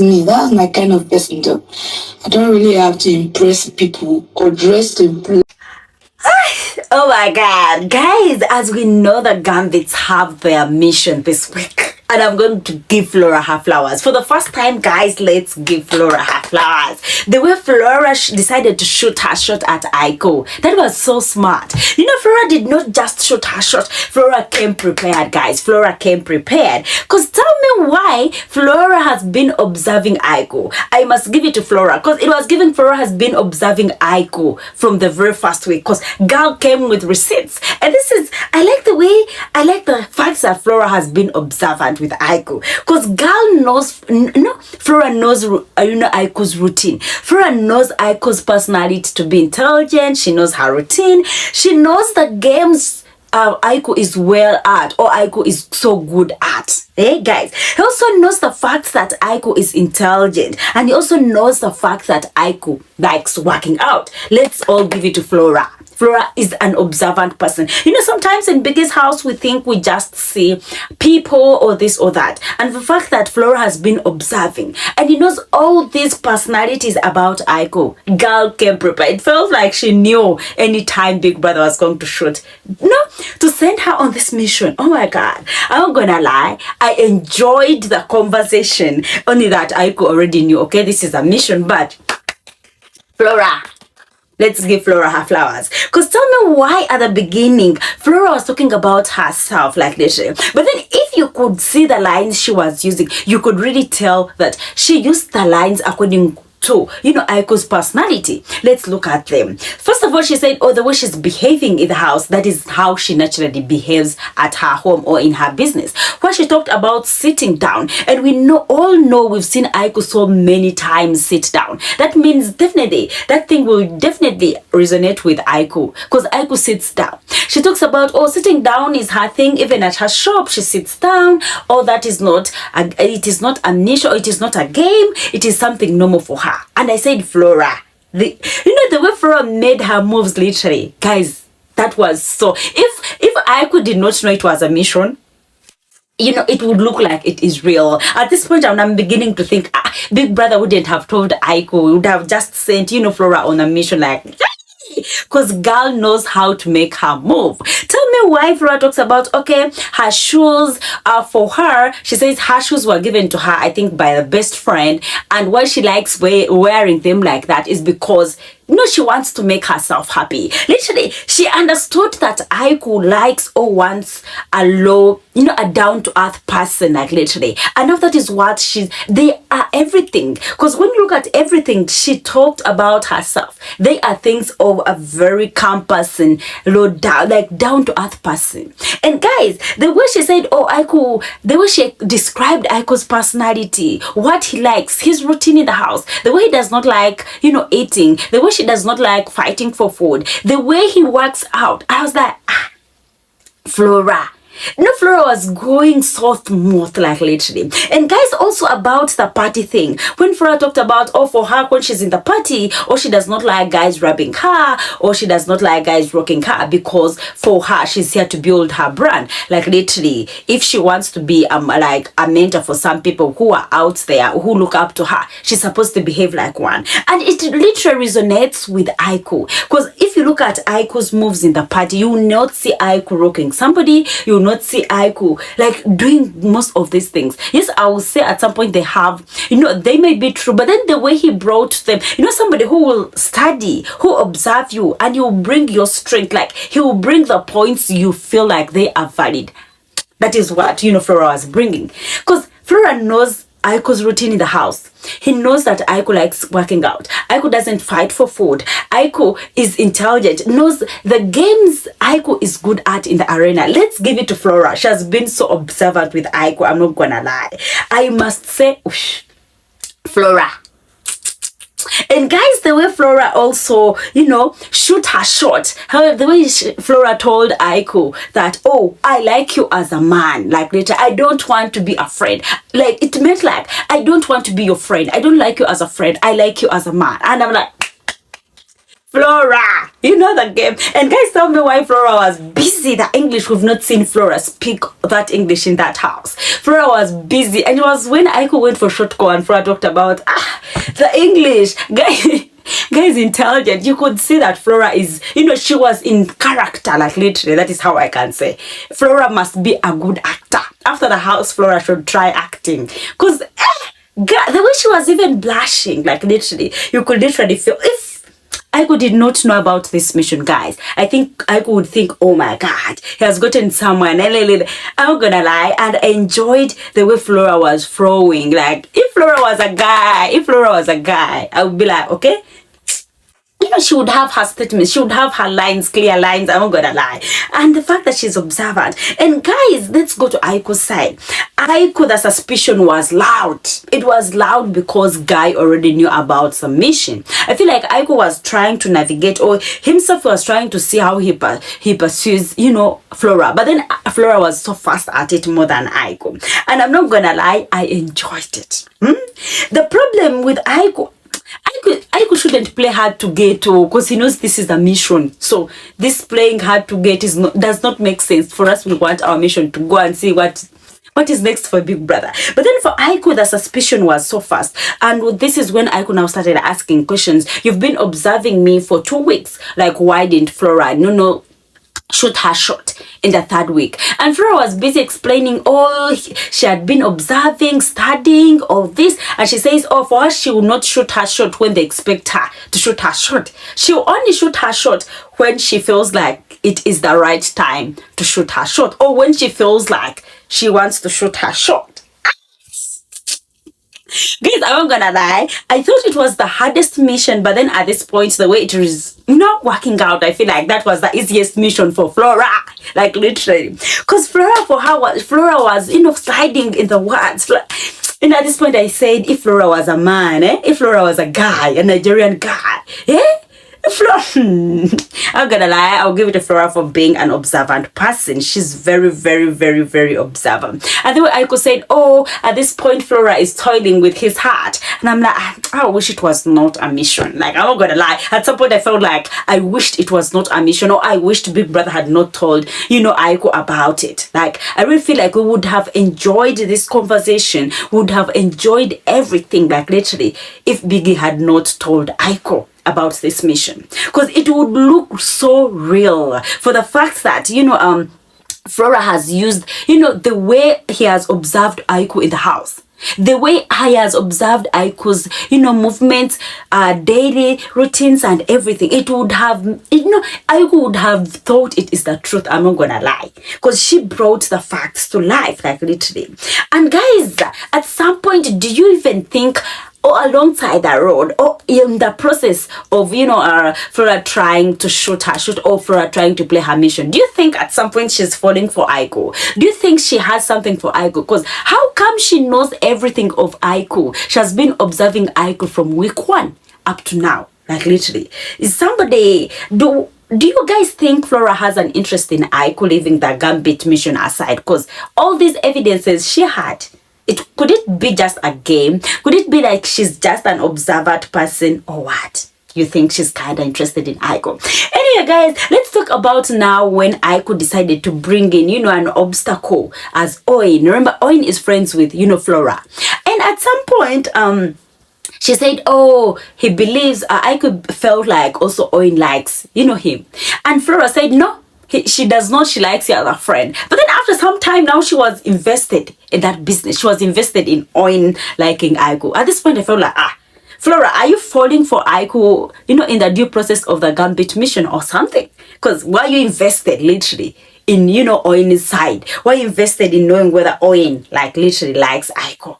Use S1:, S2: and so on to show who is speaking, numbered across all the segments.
S1: me. That's my kind of person though. I don't really have to impress people or dress to impress.
S2: Oh my god, guys, as we know that Gambits have their mission this week. And I'm going to give Flora her flowers. For the first time, guys, let's give Flora her flowers. The way Flora decided to shoot her shot at Aikou, that was so smart. You know, Flora did not just shoot her shot. Flora came prepared, guys. Flora came prepared. Because tell me why Flora has been observing Aikou. I must give it to Flora. Because it was given Flora has been observing Aikou from the very first week. Because girl came with receipts. And this is, I like the fact that Flora has been observant with Aikou, because girl knows, Flora knows, Aikou's routine. Flora knows Aikou's personality to be intelligent. She knows her routine. She knows the games Aikou is well at, or Aikou is so good at. Hey guys, he also knows the fact that Aikou is intelligent, and he also knows the fact that Aikou likes working out. Let's all give it to Flora. Flora is an observant person. You know, sometimes in Biggie's house, we think we just see people or this or that. And the fact that Flora has been observing and he knows all these personalities about Aikou, girl came prepared. It felt like she knew anytime Big Brother was going to shoot. To send her on this mission. Oh my God. I'm not gonna lie. I enjoyed the conversation. Only that Aikou already knew, okay, this is a mission, but Flora, let's give Flora her flowers. Because tell me why at the beginning, Flora was talking about herself like this. But then if you could see the lines she was using, you could really tell that she used the lines according to, Aikou's personality. Let's look at them. First of all, she said, the way she's behaving in the house, that is how she naturally behaves at her home or in her business. Where she talked about sitting down, and we all know we've seen Aikou so many times sit down. That means definitely, that thing will definitely resonate with Aikou, because Aikou sits down. She talks about, sitting down is her thing. Even at her shop, she sits down. That is not, it is not a niche, or it is not a game. It is something normal for her. And I said, Flora, the way Flora made her moves, literally, guys, that was so. If Aikou did not know it was a mission, it would look like it is real. At this point, I'm beginning to think, Big Brother wouldn't have told Aikou, would have just sent, Flora on a mission like, because girl knows how to make her move. Tell me why Flora talks about, her shoes are for her. She says her shoes were given to her, I think, by the best friend. And why she likes wearing them like that is because she wants to make herself happy. Literally, she understood that Aikou likes or wants a low, a down-to-earth person, like literally. And now that is what they are everything. Because when you look at everything she talked about herself, they are things of a very calm person, low down, like down-to-earth person. And guys, the way she said, Aikou, the way she described Aikou's personality, what he likes, his routine in the house, the way he does not like, eating, the way she does not like fighting for food, the way he works out, I was like, Flora. Flora was going so smooth, like literally. And guys, also about the party thing, when Flora talked about, for her, when she's in the party, or she does not like guys rubbing her, or she does not like guys rocking her, because for her, she's here to build her brand. Like literally, if she wants to be like a mentor for some people who are out there, who look up to her, she's supposed to behave like one. And it literally resonates with Aikou. Because if you look at Aikou's moves in the party, you will not see Aikou rocking somebody, you will not see Aikou like doing most of these things. Yes, I will say at some point they have, they may be true, but then the way he brought them, somebody who will study, who observe you, and you will bring your strength, like he will bring the points you feel like they are valid. That is what, Flora was bringing. Because Flora knows Aikou's routine in the house. He knows that Aikou likes working out. Aikou doesn't fight for food. Aikou is intelligent, knows the games Aikou is good at in the arena. Let's give it to Flora. She has been so observant with Aikou. I'm not gonna lie. I must say, Flora. And guys, the way Flora also, shoot her shot. The way Flora told Aikou that, I like you as a man. Like later, I don't want to be a friend. Like it meant like, I don't want to be your friend. I don't like you as a friend. I like you as a man. And I'm like, Flora, you know the game. And guys, tell me why Flora was busy. The English, we've not seen Flora speak that English in that house. Flora was busy, and it was when Aikou went for short call and Flora talked about the English. Guys, intelligent. You could see that Flora is, she was in character, like literally. That is how I can say. Flora must be a good actor. After the house, Flora should try acting. Because God, the way she was even blushing, like literally, you could literally feel, if Aikou did not know about this mission, guys, I think Aikou would think, oh my God, he has gotten someone. I'm not gonna lie, and I enjoyed the way Flora was throwing. Like, if Flora was a guy, I would be like, okay, she would have her statements, she would have her lines, clear lines, I'm not gonna lie. And the fact that she's observant. And guys, let's go to Aikou's side. Aikou, the suspicion was loud. It was loud because Guy already knew about submission. I feel like Aikou was trying to navigate, or himself was trying to see how he pursues, Flora. But then Flora was so fast at it more than Aikou. And I'm not gonna lie, I enjoyed it. The problem with Aikou shouldn't play hard to get, because he knows this is a mission. So this playing hard to get does not make sense. For us, we want our mission to go and see what is next for Big Brother. But then for Aikou, the suspicion was so fast. And this is when Aikou now started asking questions. You've been observing me for 2 weeks. Like, why didn't Flora shoot her shot in the 3rd week? And Flora was busy explaining all she had been observing, studying, all this. And she says, for her, she will not shoot her shot when they expect her to shoot her shot. She will only shoot her shot when she feels like it is the right time to shoot her shot, or when she feels like she wants to shoot her shot. Guys, I'm not gonna lie, I thought it was the hardest mission, but then at this point, the way it is working out, I feel like that was the easiest mission for Flora, like literally, because Flora was sliding in the words. And at this point I said, if Flora was a man, if Flora was a guy, a Nigerian guy, Flora, I'm gonna lie, I'll give it to Flora for being an observant person. She's very, very, very, very observant. And then Aikou said, at this point Flora is toiling with his heart. And I'm like, I wish it was not a mission. Like, I'm not gonna lie, at some point I felt like I wished it was not a mission, or I wished Big Brother had not told Aikou about it. Like, I really feel like we would have enjoyed this conversation, would have enjoyed everything, like literally, if Biggie had not told Aikou about this mission, because it would look so real, for the fact that Flora has used the way he has observed Aikou in the house, the way he has observed Aikou's movements, daily routines and everything. It would have Aikou would have thought it is the truth. I'm not gonna lie, because she brought the facts to life, like literally. And guys, at some point, do you even think, or alongside the road, or in the process of Flora trying to shoot her shot, or Flora trying to play her mission, do you think at some point she's falling for Aikou? Do you think she has something for Aikou? Because how come she knows everything of Aikou? She has been observing Aikou from week 1 up to now, like literally. Is somebody do you guys think Flora has an interest in Aikou, leaving the Gambit mission aside? Because all these evidences she had, could it be just a game? Could it be like she's just an observant person, or what? You think she's kind of interested in Aikou? Anyway, guys, let's talk about now when Aikou decided to bring in, an obstacle as Oin. Remember, Oin is friends with, Flora. And at some point, she said, he believes, Aikou felt like also Oin likes, him. And Flora said, no. She does not. She likes you as a friend. But then after some time now, she was invested in that business. She was invested in Oin liking Aikou. At this point, I felt like, Flora, are you falling for Aikou, in the due process of the Gambit mission or something? Because why you invested literally in, Oin's side? Why you invested in knowing whether Oin, like literally likes Aikou?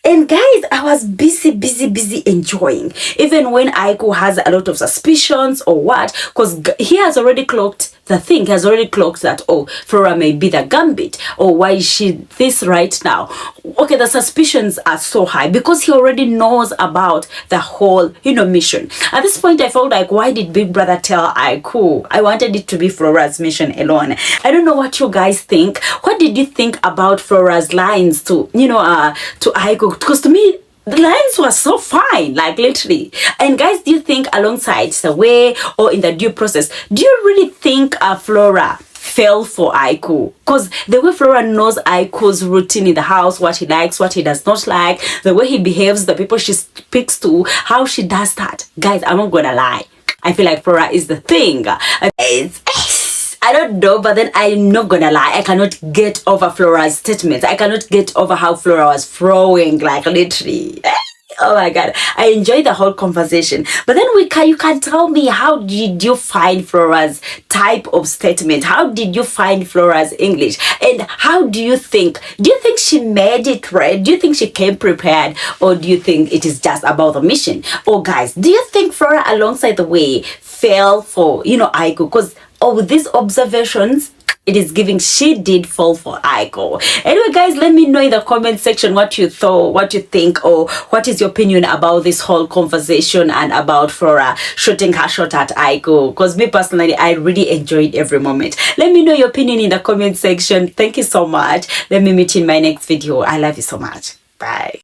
S2: And guys, I was busy enjoying, even when Aikou has a lot of suspicions or what, because he has already clocked the thing. He has already clocked that, Flora may be the Gambit, or why is she this right now? Okay, the suspicions are so high because he already knows about the whole, mission. At this point, I felt like, why did Big Brother tell Aikou? I wanted it to be Flora's mission alone. I don't know what you guys think. What did you think about Flora's lines to Aikou? Because to me, The lines were so fine, like literally. And guys, do you think alongside the way or in the due process, do you really think Flora fell for Aikou? Because the way Flora knows Aikou's routine in the house, what he likes, what he does not like, the way he behaves, the people she speaks to, how she does that. Guys, I'm not gonna lie. I feel like Flora is the thing. I don't know, but then I'm not gonna lie, I cannot get over Flora's statements. I cannot get over how Flora was throwing, like literally. Oh my god, I enjoyed the whole conversation. But then you can tell me, how did you find Flora's type of statement? How did you find Flora's English? And how do you think she made it right? Do you think she came prepared, or do you think it is just about the mission? Or guys, do you think Flora alongside the way fell for Aikou? Because with these observations, it is giving she did fall for Aikou. Anyway, guys, let me know in the comment section what you thought, what you think, or what is your opinion about this whole conversation and about Flora shooting her shot at Aikou. Because me personally, I really enjoyed every moment. Let me know your opinion in the comment section. Thank you so much. Let me meet you in my next video. I love you so much. Bye.